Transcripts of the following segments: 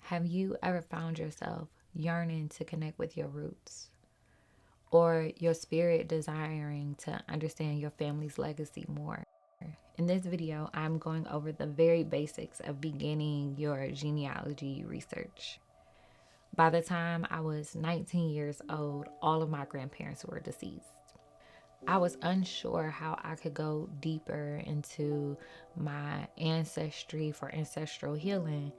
Have you ever found yourself yearning to connect with your roots, or your spirit desiring to understand your family's legacy more? In this video, I'm going over the very basics of beginning your genealogy research. By the time I was 19 years old, all of my grandparents were deceased. I was unsure how I could go deeper into my ancestry for ancestral healing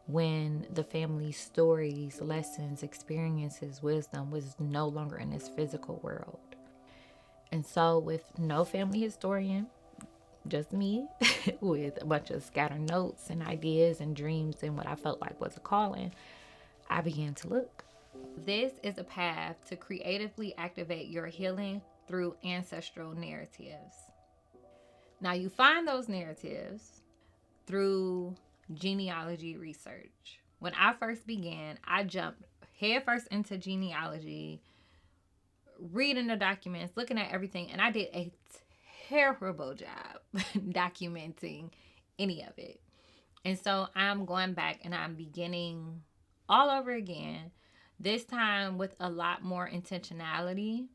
when the family's stories, lessons, experiences, wisdom was no longer in this physical world. And so, with no family historian, just me, with a bunch of scattered notes and ideas and dreams and what I felt like was a calling, I began to look. This is a path to creatively activate your healing through ancestral narratives. Now, you find those narratives through genealogy research. When I first began, I jumped headfirst into genealogy, reading the documents, looking at everything, and I did a terrible job documenting any of it. And so I'm going back and I'm beginning all over again, this time with a lot more intentionality,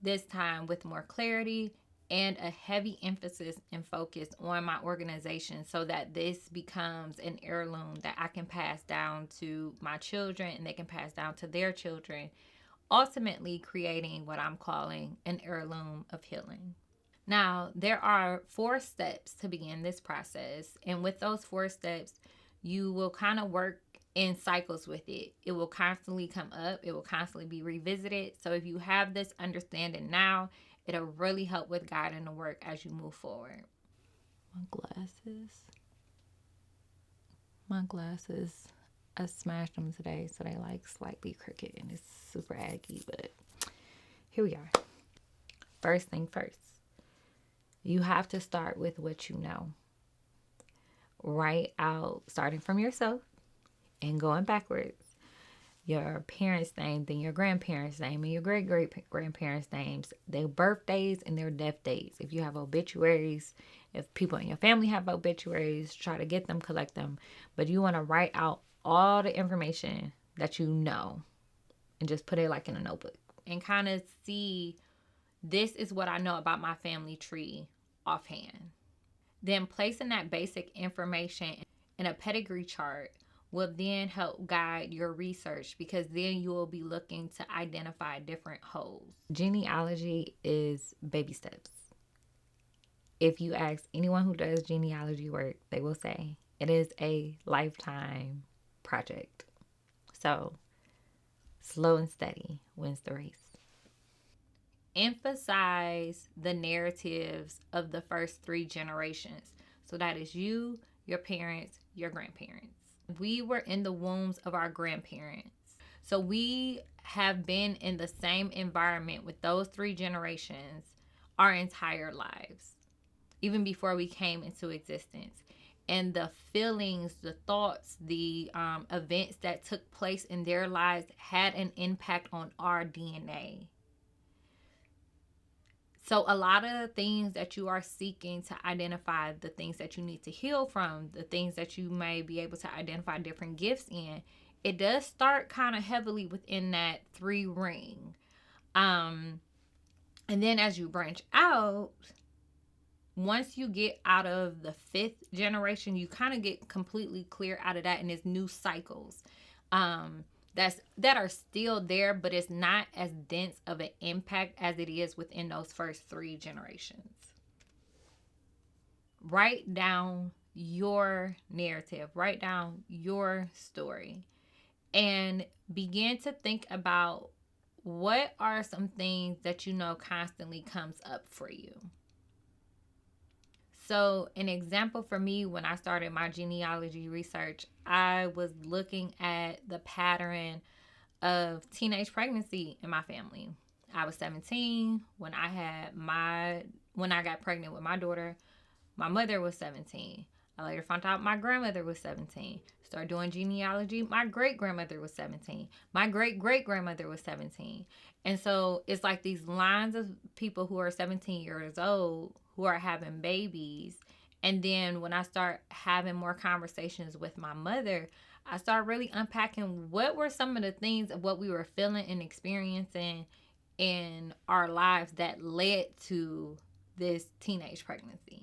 this time with more clarity, and a heavy emphasis and focus on my organization so that this becomes an heirloom that I can pass down to my children and they can pass down to their children, ultimately creating what I'm calling an heirloom of healing. Now, there are 4 steps to begin this process, and with those 4 steps, you will kind of work in cycles with it. It will constantly come up, it will constantly be revisited. So if you have this understanding now, it'll really help with guiding the work as you move forward. My glasses, I smashed them today, so they like slightly crooked and it's super aggy, but here we are. First thing first, you have to start with what you know. Write out, starting from yourself and going backwards, your parents' name, then your grandparents' name, and your great-great-grandparents' names, their birthdays and their death dates. If you have obituaries, if people in your family have obituaries, try to get them, collect them. But you want to write out all the information that you know and just put it like in a notebook and kind of see, this is what I know about my family tree offhand. Then placing that basic information in a pedigree chart will then help guide your research, because then you will be looking to identify different holes. Genealogy is baby steps. If you ask anyone who does genealogy work, they will say it is a lifetime project. So, slow and steady wins the race. Emphasize the narratives of the first 3 generations. So that is you, your parents, your grandparents. We were in the wombs of our grandparents. So we have been in the same environment with those 3 generations our entire lives, even before we came into existence. And the feelings, the thoughts, the events that took place in their lives had an impact on our DNA. So a lot of the things that you are seeking to identify, the things that you need to heal from, the things that you may be able to identify different gifts in, it does start kind of heavily within that 3 ring. And then as you branch out, once you get out of the 5th generation, you kind of get completely clear out of that, and it's new cycles. That are still there, but it's not as dense of an impact as it is within those first 3 generations. Write down your narrative, write down your story, and begin to think about what are some things that you know constantly comes up for you. So an example for me, when I started my genealogy research, I was looking at the pattern of teenage pregnancy in my family. I was 17 when I got pregnant with my daughter. My mother was 17. I later found out my grandmother was 17. Started doing genealogy. My great-grandmother was 17. My great-great-grandmother was 17. And so it's like these lines of people who are 17 years old who are having babies. And then when I start having more conversations with my mother, I started really unpacking what were some of the things of what we were feeling and experiencing in our lives that led to this teenage pregnancy.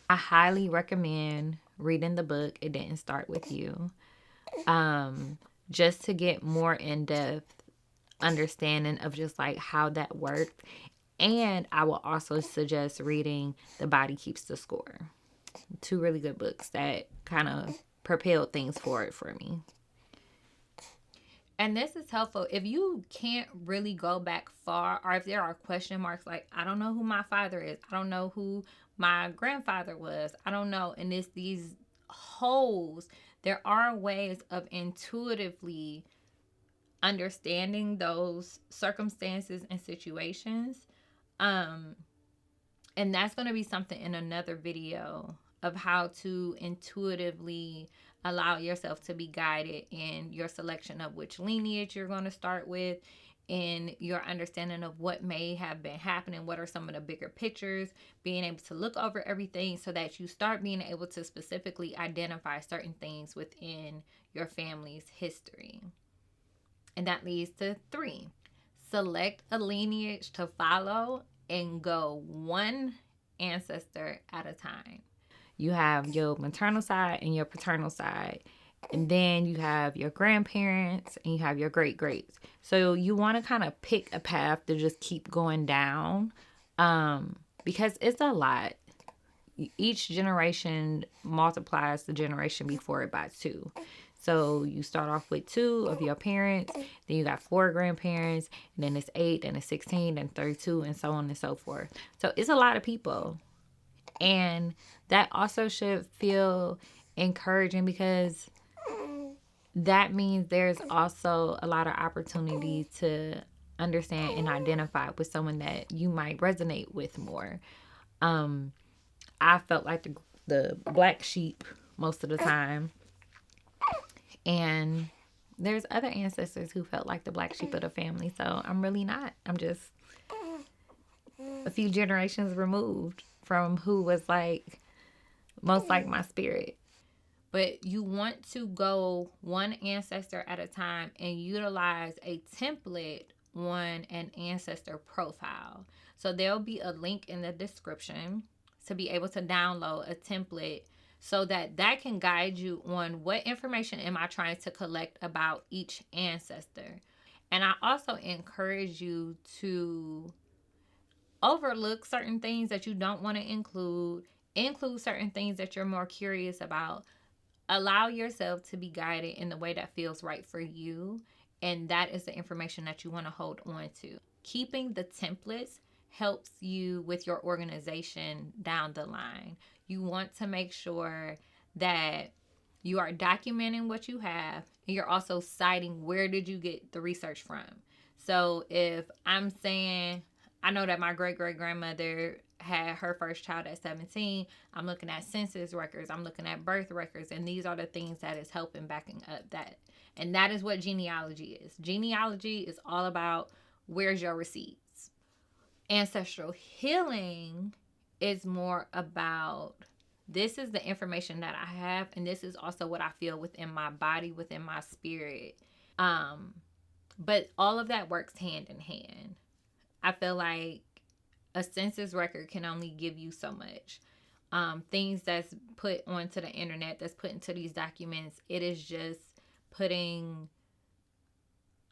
I highly recommend reading the book It Didn't Start With You, just to get more in-depth understanding of just like how that worked. And I will also suggest reading The Body Keeps the Score. Two really good books that kind of propelled things forward for me. And this is helpful if you can't really go back far, or if there are question marks like, I don't know who my father is, I don't know who my grandfather was, I don't know. And it's these holes. There are ways of intuitively understanding those circumstances and situations. And that's going to be something in another video of how to intuitively allow yourself to be guided in your selection of which lineage you're going to start with, in your understanding of what may have been happening, what are some of the bigger pictures, being able to look over everything so that you start being able to specifically identify certain things within your family's history. And that leads to 3. Select a lineage to follow and go one ancestor at a time. You have your maternal side and your paternal side. And then you have your grandparents and you have your great greats. So you want to kind of pick a path to just keep going down, because it's a lot. Each generation multiplies the generation before it by 2. So you start off with 2 of your parents, then you got 4 grandparents, and then it's 8, then it's 16, then 32, and so on and so forth. So it's a lot of people. And that also should feel encouraging, because that means there's also a lot of opportunity to understand and identify with someone that you might resonate with more. I felt like the black sheep most of the time. And there's other ancestors who felt like the black sheep of the family. So I'm really not. I'm just a few generations removed from who was like most like my spirit. But you want to go one ancestor at a time and utilize a template on an ancestor profile. So there'll be a link in the description to be able to download a template so that can guide you on what information am I trying to collect about each ancestor. And I also encourage you to overlook certain things that you don't want to include certain things that you're more curious about. Allow yourself to be guided in the way that feels right for you, and that is the information that you want to hold on to. Keeping the templates helps you with your organization down the line. You want to make sure that you are documenting what you have, and you're also citing where did you get the research from. So if I'm saying, I know that my great-great-grandmother had her first child at 17, I'm looking at census records, I'm looking at birth records, and these are the things that is helping backing up that. And that is what genealogy is. Genealogy is all about where's your receipts. Ancestral healing is more about, this is the information that I have, and this is also what I feel within my body, within my spirit. But all of that works hand in hand. I feel like a census record can only give you so much. Things that's put onto the internet, that's put into these documents, it is just putting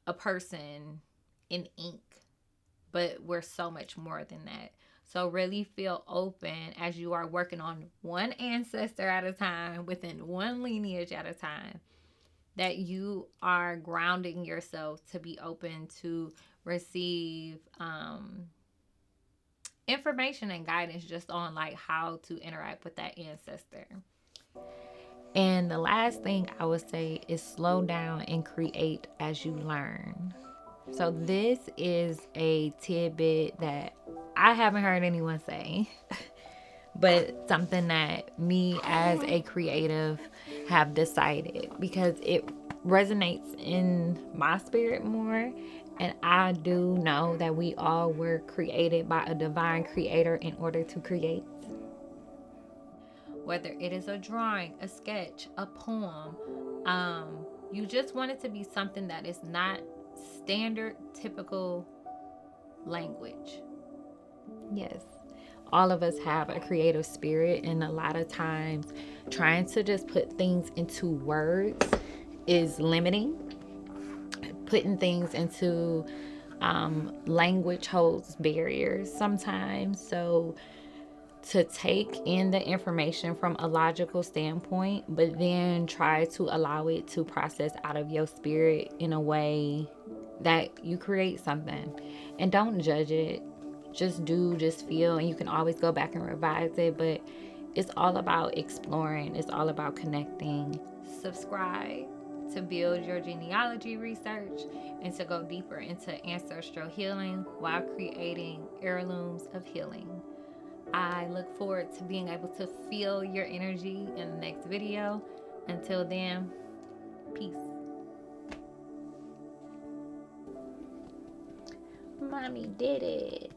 a person in ink. But we're so much more than that. So really feel open as you are working on one ancestor at a time, within one lineage at a time, that you are grounding yourself to be open to receive information and guidance just on like how to interact with that ancestor. And the last thing I would say is slow down and create as you learn. So this is a tidbit that I haven't heard anyone say, but something that me as a creative have decided, because it resonates in my spirit more. And I do know that we all were created by a divine creator in order to create. Whether it is a drawing, a sketch, a poem, You just want it to be something that is not standard, typical language. Yes. All of us have a creative spirit, and a lot of times trying to just put things into words is limiting. Putting things into language holds barriers sometimes. So to take in the information from a logical standpoint, but then try to allow it to process out of your spirit in a way that you create something. And don't judge it. Just do, just feel, and you can always go back and revise it. But it's all about exploring, it's all about connecting. Subscribe to build your genealogy research and to go deeper into ancestral healing while creating heirlooms of healing. I look forward to being able to feel your energy in the next video. Until then, peace. Mommy did it.